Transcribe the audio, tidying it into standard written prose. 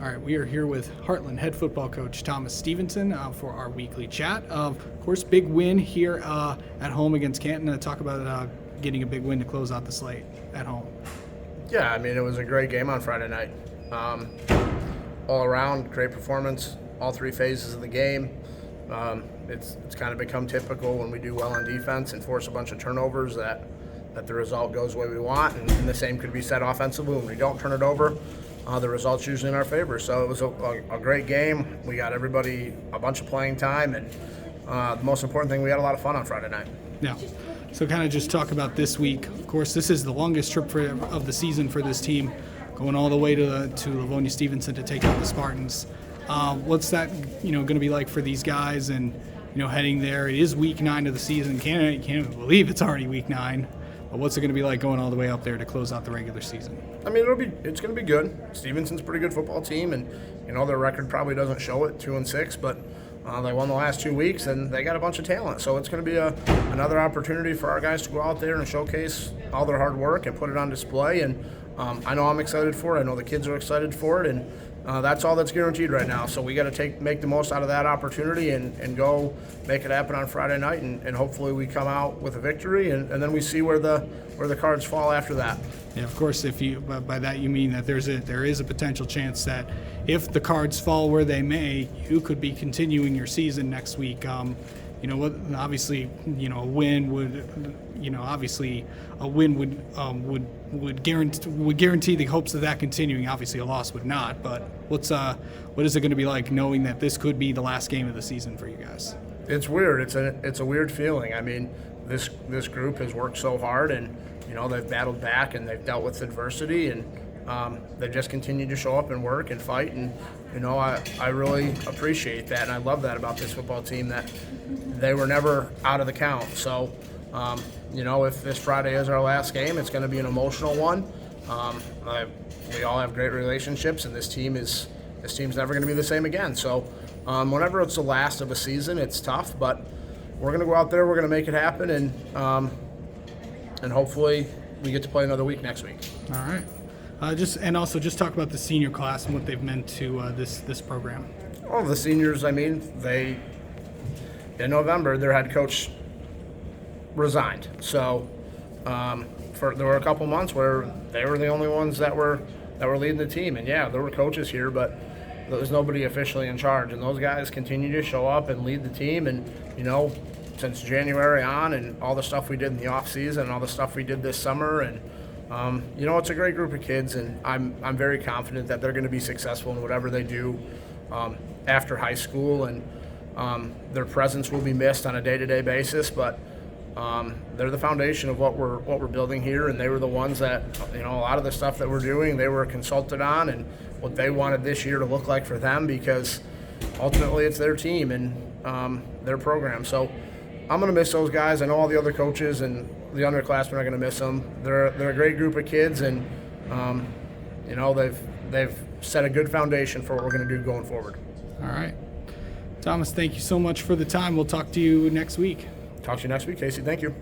All right, we are here with Hartland head football coach Thomas Stevenson for our weekly chat. Of course, big win here at home against Canton. Talk about getting a big win to close out the slate at home. Yeah, I mean, it was a great game on Friday night. All around, great performance, all three phases of the game. It's kind of become typical when we do well on defense and force a bunch of turnovers that the result goes the way we want, and the same could be said offensively. When we don't turn it over, the result's usually in our favor. So it was a great game. We got everybody a bunch of playing time, and the most important thing, we had a lot of fun on Friday night. Yeah. So kind of just talk about this week. Of course, this is the longest trip of the season for this team, going all the way to Livonia Stevenson to take out the Spartans. What's that going to be like for these guys? And heading there, it is week 9 of the season. Can't believe it's already week 9. But what's it going to be like going all the way up there to close out the regular season? I mean, it's going to be good. Stevenson's a pretty good football team, and their record probably doesn't show it, 2-6, but they won the last 2 weeks, and they got a bunch of talent. So it's going to be another opportunity for our guys to go out there and showcase all their hard work and put it on display. And I know I'm excited for it. I know the kids are excited for it, and that's all that's guaranteed right now. So we got to make the most out of that opportunity and go make it happen on Friday night, and hopefully we come out with a victory, and then we see where the cards fall after that. Yeah, of course, by that you mean that there is a potential chance that if the cards fall where they may, you could be continuing your season next week. Obviously, a win would guarantee the hopes of that continuing. Obviously, a loss would not. But what is it going to be like knowing that this could be the last game of the season for you guys? It's weird. It's a weird feeling. I mean, this group has worked so hard, and they've battled back and they've dealt with adversity, and they've just continued to show up and work and fight. And I really appreciate that, and I love that about this football team, that they were never out of the count. So if this Friday is our last game, it's going to be an emotional one. We all have great relationships, and this team's never going to be the same again. So whenever it's the last of a season, it's tough, but we're going to go out there, we're going to make it happen, and hopefully we get to play another week next week. All right. Just talk about the senior class and what they've meant to this program. Oh, the seniors, I mean, in November, their head coach resigned. So there were a couple months where they were the only ones that were leading the team. And yeah, there were coaches here, but there was nobody officially in charge. And those guys continue to show up and lead the team. And since January on, and all the stuff we did in the off season, and all the stuff we did this summer, and it's a great group of kids, and I'm very confident that they're going to be successful in whatever they do after high school, and their presence will be missed on a day-to-day basis, but they're the foundation of what we're building here, and they were the ones that a lot of the stuff that we're doing, they were consulted on, and what they wanted this year to look like for them, because ultimately it's their team and their program. So I'm going to miss those guys. I know all the other coaches and the underclassmen are going to miss them. They're a great group of kids, and they've set a good foundation for what we're going to do going forward. All right. Thomas, thank you so much for the time. We'll talk to you next week. Talk to you next week, Casey. Thank you.